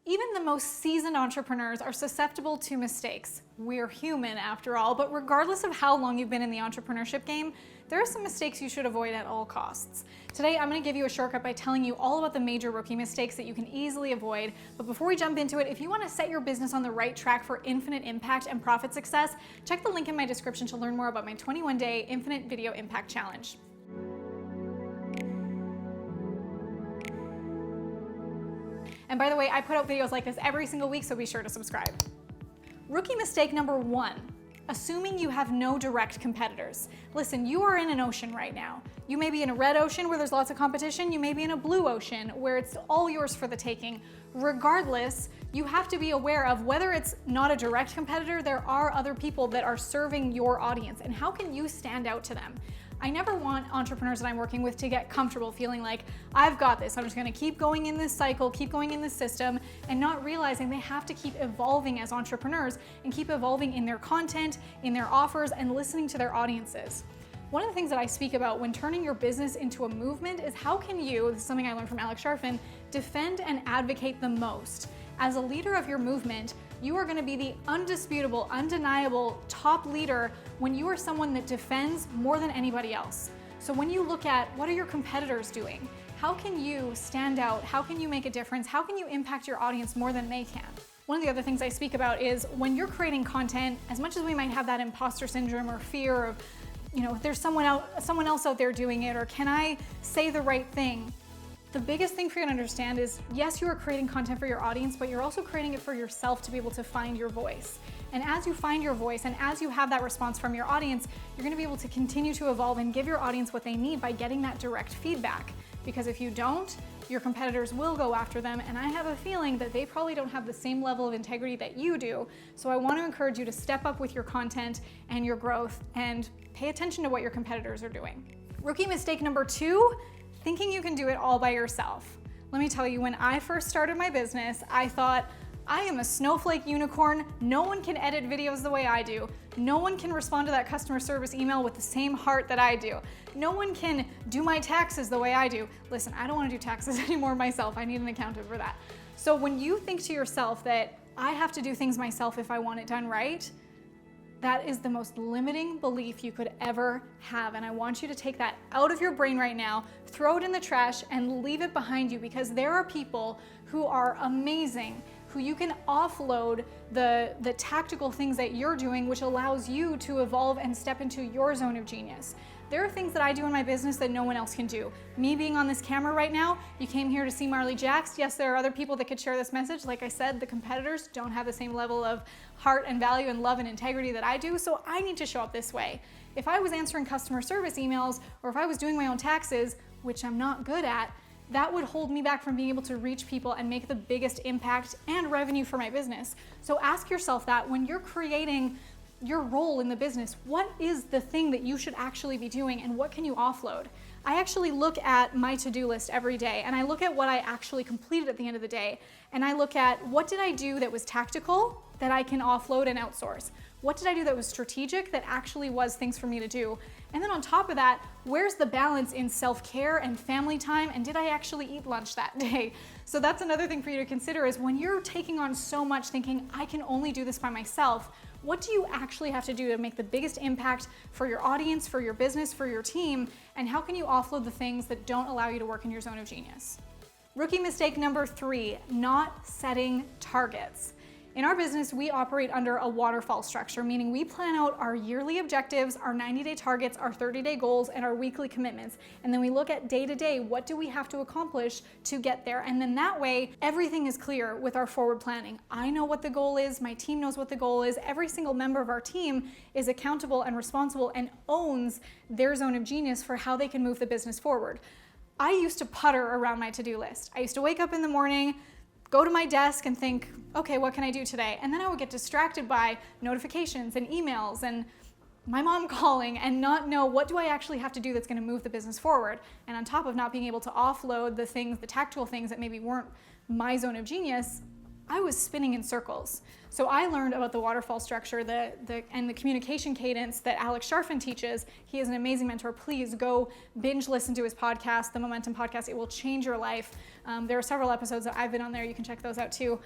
Even the most seasoned entrepreneurs are susceptible to mistakes. We're human after all, but regardless of how long you've been in the entrepreneurship game, there are some mistakes you should avoid at all costs. Today, I'm gonna give you a shortcut by telling you all about the major rookie mistakes that you can easily avoid. But before we jump into it, if you wanna set your business on the right track for infinite impact and profit success, check the link in my description to learn more about my 21-day Infinite Video Impact Challenge. And by the way, I put out videos like this every single week, so be sure to subscribe. Rookie mistake number 1, assuming you have no direct competitors. Listen, you are in an ocean right now. You may be in a red ocean where there's lots of competition. You may be in a blue ocean where it's all yours for the taking. Regardless, you have to be aware of whether it's not a direct competitor, there are other people that are serving your audience, and how can you stand out to them? I never want entrepreneurs that I'm working with to get comfortable feeling like, I've got this, I'm just gonna keep going in this cycle, keep going in this system, and not realizing they have to keep evolving as entrepreneurs and keep evolving in their content, in their offers, and listening to their audiences. One of the things that I speak about when turning your business into a movement is how can you, this is something I learned from Alex Sharfin, defend and advocate the most. As a leader of your movement, you are gonna be the undisputable, undeniable top leader when you are someone that defends more than anybody else. So when you look at what are your competitors doing, how can you stand out? How can you make a difference? How can you impact your audience more than they can? One of the other things I speak about is when you're creating content, as much as we might have that imposter syndrome or fear of, if there's someone else out there doing it, or can I say the right thing? The biggest thing for you to understand is, yes, you are creating content for your audience, but you're also creating it for yourself to be able to find your voice. And as you find your voice and as you have that response from your audience, you're gonna be able to continue to evolve and give your audience what they need by getting that direct feedback. Because if you don't, your competitors will go after them, and I have a feeling that they probably don't have the same level of integrity that you do. So I want to encourage you to step up with your content and your growth and pay attention to what your competitors are doing. Rookie mistake number 2, thinking you can do it all by yourself. Let me tell you, when I first started my business, I thought, I am a snowflake unicorn. No one can edit videos the way I do. No one can respond to that customer service email with the same heart that I do. No one can do my taxes the way I do. Listen, I don't want to do taxes anymore myself. I need an accountant for that. So when you think to yourself that I have to do things myself if I want it done right, that is the most limiting belief you could ever have. And I want you to take that out of your brain right now, throw it in the trash, and leave it behind you, because there are people who are amazing, who you can offload the tactical things that you're doing, which allows you to evolve and step into your zone of genius. There are things that I do in my business that no one else can do. Me being on this camera right now, you came here to see Marley Jaxx. Yes, there are other people that could share this message. Like I said, the competitors don't have the same level of heart and value and love and integrity that I do, so I need to show up this way. If I was answering customer service emails, or if I was doing my own taxes, which I'm not good at, that would hold me back from being able to reach people and make the biggest impact and revenue for my business. So ask yourself that when you're creating your role in the business, what is the thing that you should actually be doing, and what can you offload? I actually look at my to-do list every day, and I look at what I actually completed at the end of the day, and I look at what did I do that was tactical that I can offload and outsource? What did I do that was strategic that actually was things for me to do? And then on top of that, where's the balance in self-care and family time, and did I actually eat lunch that day? So that's another thing for you to consider, is when you're taking on so much thinking, I can only do this by myself, what do you actually have to do to make the biggest impact for your audience, for your business, for your team, and how can you offload the things that don't allow you to work in your zone of genius? Rookie mistake number 3, not setting targets. In our business, we operate under a waterfall structure, meaning we plan out our yearly objectives, our 90-day targets, our 30-day goals, and our weekly commitments. And then we look at day to day, what do we have to accomplish to get there? And then that way, everything is clear with our forward planning. I know what the goal is, my team knows what the goal is, every single member of our team is accountable and responsible and owns their zone of genius for how they can move the business forward. I used to putter around my to-do list. I used to wake up in the morning, go to my desk and think, okay, what can I do today? And then I would get distracted by notifications and emails and my mom calling and not know what do I actually have to do that's gonna move the business forward. And on top of not being able to offload the things, the tactical things that maybe weren't my zone of genius, I was spinning in circles. So I learned about the waterfall structure and the communication cadence that Alex Sharfin teaches. He is an amazing mentor. Please go binge listen to his podcast, the Momentum Podcast. It will change your life. There are several episodes that I've been on there. You can check those out too.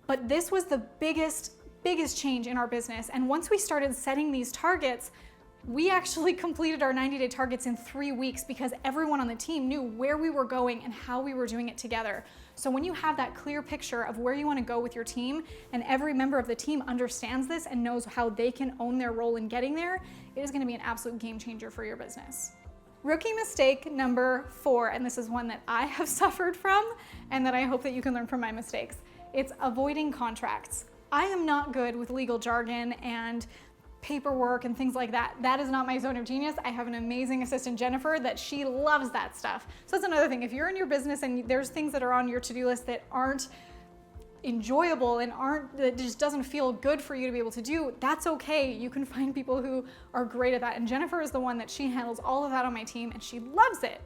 But this was the biggest change in our business. And once we started setting these targets, we actually completed our 90-day targets in 3 weeks because everyone on the team knew where we were going and how we were doing it together. So when you have that clear picture of where you want to go with your team, and every member of the team understands this and knows how they can own their role in getting there, it is going to be an absolute game changer for your business. Rookie mistake number 4, and this is one that I have suffered from and that I hope that you can learn from my mistakes. It's avoiding contracts. I am not good with legal jargon and paperwork and things like that. That is not my zone of genius. I have an amazing assistant, Jennifer, that she loves that stuff. So that's another thing. If you're in your business and there's things that are on your to-do list that aren't enjoyable and that just doesn't feel good for you to be able to do, that's okay. You can find people who are great at that. And Jennifer is the one that she handles all of that on my team, and she loves it.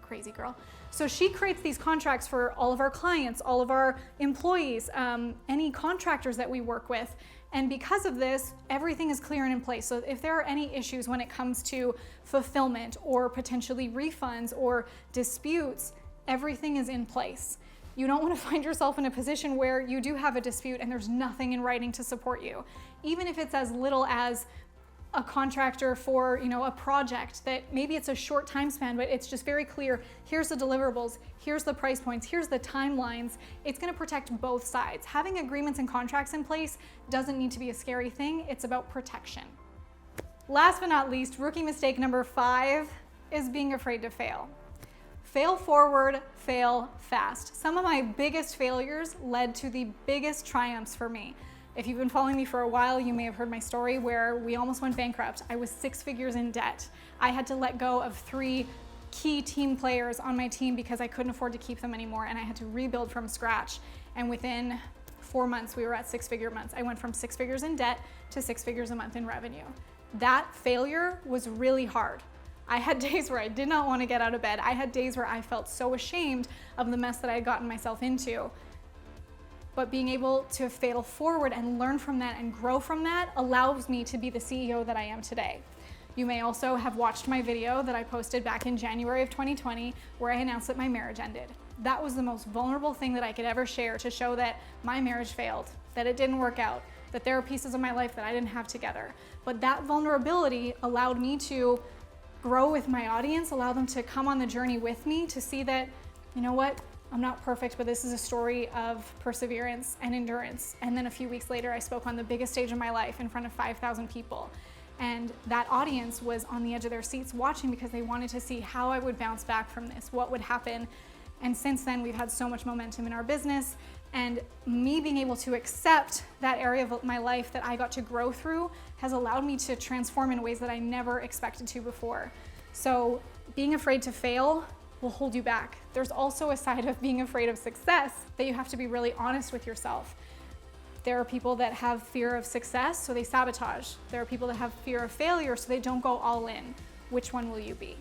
Crazy girl. So she creates these contracts for all of our clients, all of our employees, any contractors that we work with. And because of this, everything is clear and in place. So if there are any issues when it comes to fulfillment or potentially refunds or disputes, everything is in place. You don't want to find yourself in a position where you do have a dispute and there's nothing in writing to support you. Even if it's as little as a contractor for, a project that maybe it's a short time span, but it's just very clear, here's the deliverables, here's the price points, here's the timelines. It's going to protect both sides. Having agreements and contracts in place doesn't need to be a scary thing. It's about protection. Last but not least, rookie mistake number 5 is being afraid to fail. Fail forward, fail fast. Some of my biggest failures led to the biggest triumphs for me. If you've been following me for a while, you may have heard my story where we almost went bankrupt. I was 6 figures in debt. I had to let go of 3 key team players on my team because I couldn't afford to keep them anymore, and I had to rebuild from scratch. And within 4 months, we were at 6-figure months. I went from 6 figures in debt to 6 figures a month in revenue. That failure was really hard. I had days where I did not want to get out of bed. I had days where I felt so ashamed of the mess that I had gotten myself into. But being able to fail forward and learn from that and grow from that allows me to be the CEO that I am today. You may also have watched my video that I posted back in January of 2020 where I announced that my marriage ended. That was the most vulnerable thing that I could ever share to show that my marriage failed, that it didn't work out, that there are pieces of my life that I didn't have together. But that vulnerability allowed me to grow with my audience, allow them to come on the journey with me to see that, you know what, I'm not perfect, but this is a story of perseverance and endurance. And then a few weeks later, I spoke on the biggest stage of my life in front of 5,000 people. And that audience was on the edge of their seats watching because they wanted to see how I would bounce back from this, what would happen. And since then, we've had so much momentum in our business. And me being able to accept that area of my life that I got to grow through has allowed me to transform in ways that I never expected to before. So being afraid to fail will hold you back. There's also a side of being afraid of success that you have to be really honest with yourself. There are people that have fear of success, so they sabotage. There are people that have fear of failure, so they don't go all in. Which one will you be?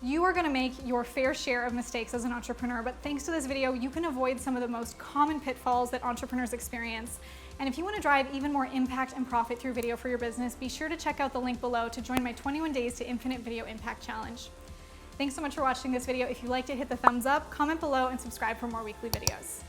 You are gonna make your fair share of mistakes as an entrepreneur, but thanks to this video, you can avoid some of the most common pitfalls that entrepreneurs experience. And if you wanna drive even more impact and profit through video for your business, be sure to check out the link below to join my 21 Days to Infinite Video Impact Challenge. Thanks so much for watching this video. If you liked it, hit the thumbs up, comment below, and subscribe for more weekly videos.